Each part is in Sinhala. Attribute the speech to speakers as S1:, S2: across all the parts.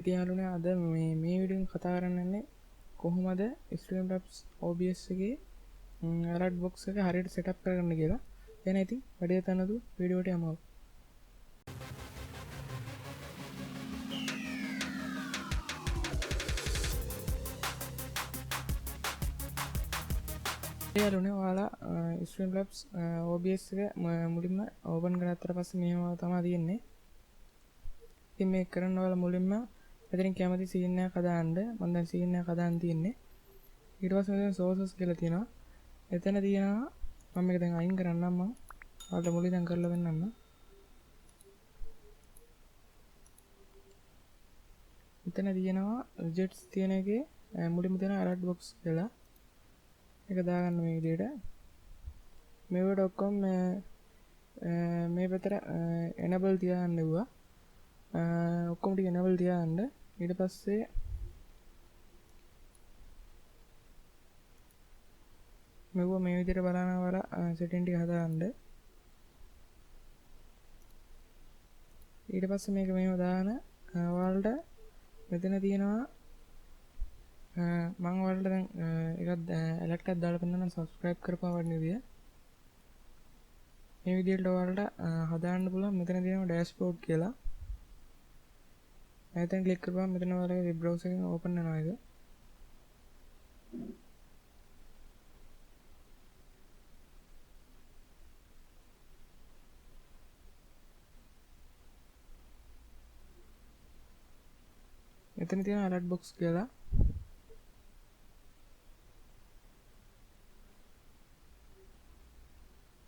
S1: ඉතින් යාළුවනේ අද මේ වීඩියෝෙන් කතා කරන්නේ කොහොමද streamlabs OBS එකේ alert box එක හරියට setup කරගන්න කියලා. එහෙනම් ඉතින් වැඩේ තනතු වීඩියෝට යමු. යාළුවනේ ඔයාලා streamlabs OBS එක මුලින්ම open කරගත්තට පස්සේ මේව තමයි තියෙන්නේ. ඉතින් මේක කරන්න ඔයාලා මුලින්ම මෙතනින් කැමති scene එකක් හදාන්න. මම දැන් scene එකක් හදාන්න තියෙන්නේ. ඊට පස්සේ මෙතන sources කියලා තියෙනවා. එතන තියෙනවා මම මේක දැන් අයින් කරන්නම් මම. ඔයාලට මුලින් දැන් කරලා දෙන්නම්. එතන තියෙනවා widgets තියෙන එකේ මුලින්ම තියෙන alert box කියලා. ඒක දාගන්න මේ විදිහට. මේවට ඔක්කොම මේ පැත්තට enable තියාගන්න ඕවා. ඔක්කොම ටික enable තියාගන්න. ඊට පස්සේ මෙව මේ විදිහට බලන වල setting ටික හදාගන්න. ඊට පස්සේ මේක මෙහෙම දාන ඔයාලට මෙතන තියෙනවා මම ඔයාලට දැන් එකක් alert එකක් දාලා පෙන්නන්න subscribe කරපුවා වගේ විදිය. මේ විදිහට ඔයාලට හදාන්න පුළුවන්. මෙතන තියෙනවා dashboard කියලා. එතෙන් ක්ලික් කරපුවම මෙතන ඔයාලගේ web browser එකෙන් open වෙනවා ඒක. එතන තියෙන alert box කියලා.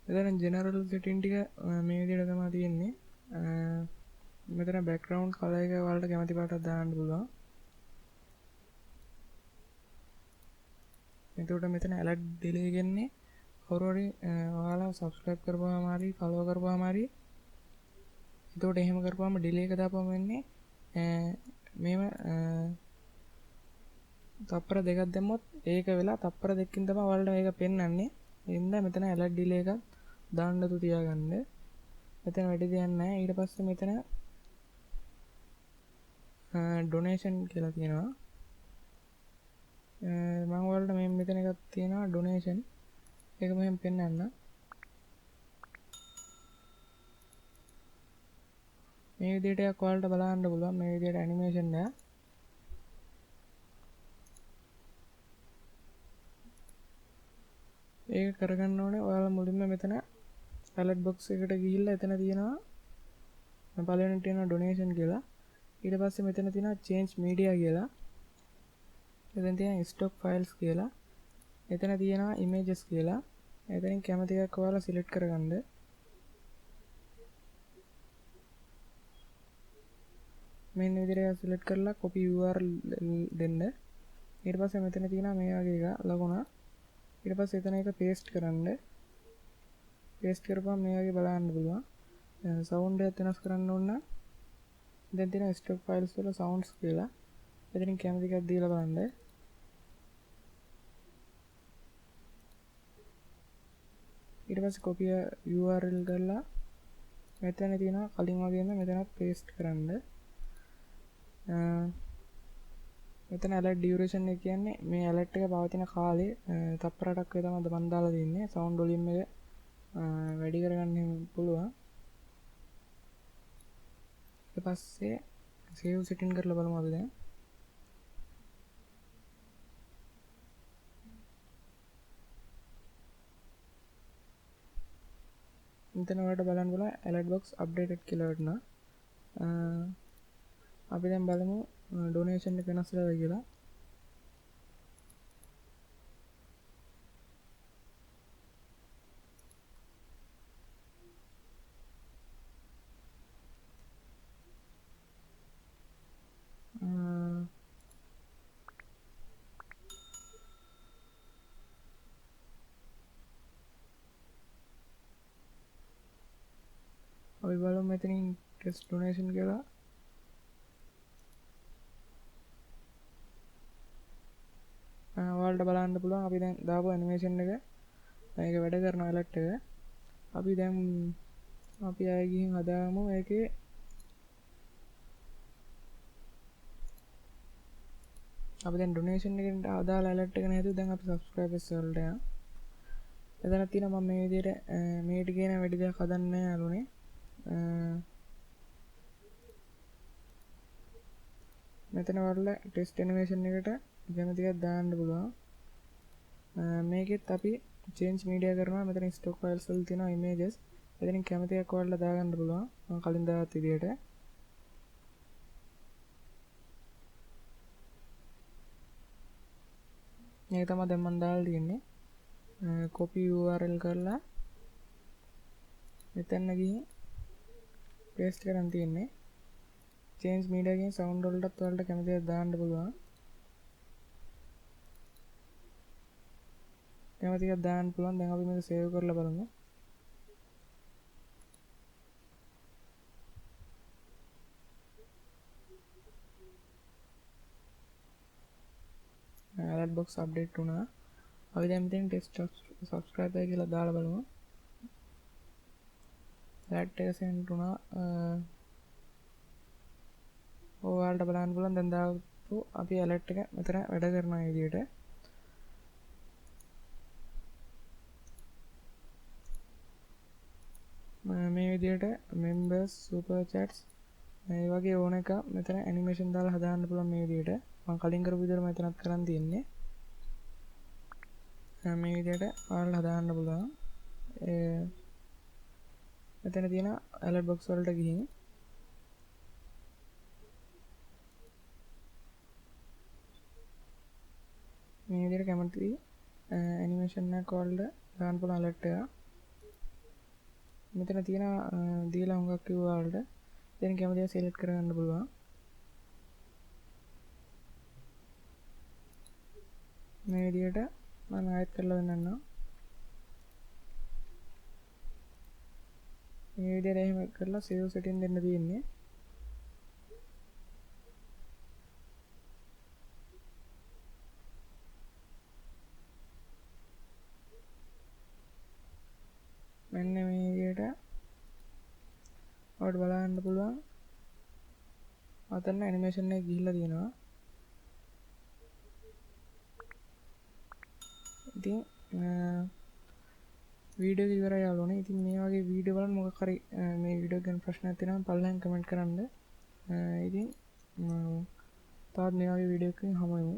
S1: එතන general setting ටික මේ විදිහට තමයි තියෙන්නේ. මෙතන background color එක ඔයාලට කැමති පාටක් දාන්න පුළුවන්. එතකොට මෙතන alert delay කියන්නේ කවුරු හරි ඔයාලා subscribe කරපුවාම හරි follow කරපුවාම හරි එතකොට එහෙම කරපුවාම delay එක දාපුවම වෙන්නේ මේව තප්පර දෙකක් දැම්මොත් ඒක වෙලා තප්පර දෙකකින් තමයි ඔයාලට මේක පෙන්වන්නේ. ඒ හින්දා මෙතන alert delay එකක් දාන්න තු තියාගන්න. මෙතන වැඩි දෙයක් නැහැ. ඊට පස්සේ මෙතන donation කියලා තියෙනවා. මම ඔයාලට මෙතන එකක් තියෙනවා donation. ඒක මෙහෙම පෙන්වන්න. මේ විදිහට එකක් ඔයාලට බලන්න පුළුවන්. මේ විදිහට animation එක. ඒක කරගන්න ඕනේ ඔයාලා මුලින්ම මෙතන alert box එකට ගිහිල්ලා එතන තියෙනවා පළවෙනි තියෙනවා donation කියලා. ඊට පස්සේ මෙතන තියෙනවා change media කියලා. එතන තියෙනවා stock files කියලා. එතන තියෙනවා images කියලා. එතනින් කැමති එකක් ඔයාලා select කරගන්න. මෙන්න විදිහට select කරලා copy URL දෙන්න. ඊට පස්සේ මෙතන තියෙනවා මේ වගේ එක ලකුණ. ඊට පස්සේ එතන එක paste කරන්න. paste කරපුවම මේ වගේ බලන්න පුළුවන්. sound එකත් වෙනස් කරන්න ඕන නම් දැන් තියෙන stock files වල sounds කියලා. එතනින් කැමති එකක් දීලා බලන්න. ඊට පස්සේ copy URL කරලා මෙතන තියෙනවා කලින් වගේම මෙතනත් paste කරන්න. මෙතන alert duration එක කියන්නේ මේ alert එක පවතින කාලේ තප්පර 8ක් වගේ තමයි මම දාලා තින්නේ. sound volume එක වැඩි කරගන්න පුළුවන්. ඊට පස්සේ save setting කරලා බලමු අපි දැන්. මෙතන ඔයාලට බලන්න පුළුවන් alert box updated කියලා වටනවා. අපි දැන් බලමු donation එක වෙනස් වෙලාද කියලා. අපි බලමු මෙතනින් test donation කියලා. ඔයාලට බලන්න පුළුවන් අපි දැන් දාපු animation එක මේක වැඩ කරන alert එක. අපි දැන් අපි ආයෙ ගිහින් හදාමු ඒකේ අපි දැන් ඩොනේෂන් එකට අදාළ ඇලර්ට් එක නැතුව දැන් අපි සබ්ස්ක්‍රයිබර්ස් වලට යනවා. එතන තියෙනවා මම මේ විදිහට මේට කියන වැඩි දෙයක් හදන්නේ නැහැ යාළුවනේ. මෙතන වල ටෙස්ට් ඇනිමේෂන් එකට කැමති එකක් දාන්න පුළුවන්. මේකෙත් අපි චේන්ජ් මීඩියා කරනවා. මෙතන ස්ටොක් ෆයිල්ස් වල තියෙනවා ඉමේජස්. එතනින් කැමති එකක් ඔයාලලා දාගන්න පුළුවන්. මම කලින් දාගත්ත විදිහට. මේක තමයි දැන් මම දාලා තියෙන්නේ. copy URL කරලා මෙතන ගිහින් paste කරන් තියෙන්නේ. change media එකෙන් sound වලටත් ඔයාලට කැමති එකක් දාන්න පුළුවන්. කැමති එකක් දාන්න පුළුවන්. දැන් අපි මේක save කරලා බලමු. alert box update වුණා. අපි දැන් මෙතන text subscribe කියලා දාලා බලමු. alert එක send වුණා. ඔයාලට බලන්න පුළුවන් දැන් දාපු අපි alert එක මෙතන වැඩ කරන විදිහට. මේ විදිහට members super chats මේ වගේ ඕන එක මෙතන animation දාලා හදාන්න පුළුවන් මේ විදිහට. මම කලින් කරපු විදිහට මෙතනත් කරන් තියෙන්නේ. මේ විදිහට ඔයාලට හදාන්න පුළුවන්. මෙතන තියෙන alert box වලට ගිහින් මේ විදිහට කැමති animation එකක් ඔයාලට දාන්න පුළුවන් alert එක. මෙතන තියෙන දීලා හුඟක් කිව්වා ඔයාලට. දැන් කැමති ඒවා select කරගන්න පුළුවන්. මේ විදිහට මම ආයෙත් කරලා දෙන්නම්. මේ විදිහට එහෙම කරලා save setting දෙන්න තියෙන්නේ. මෙන්න මේ විදිහට ඔයාලට බලන්න පුළුවන්. අතන animation එක ගිහිල්ලා තියෙනවා. ඉතින් වීඩියෝ එක ඉවරයි යාළුවනේ. ඉතින් මේ වගේ වීඩියෝ බලන්න මොකක් හරි මේ වීඩියෝ ගැන ප්‍රශ්නයක් තියෙනවා පල්ලෙන් කමෙන්ට් කරන්න. ඉතින් තවත් මේ වගේ වීඩියෝ එකකින් හමු වෙමු.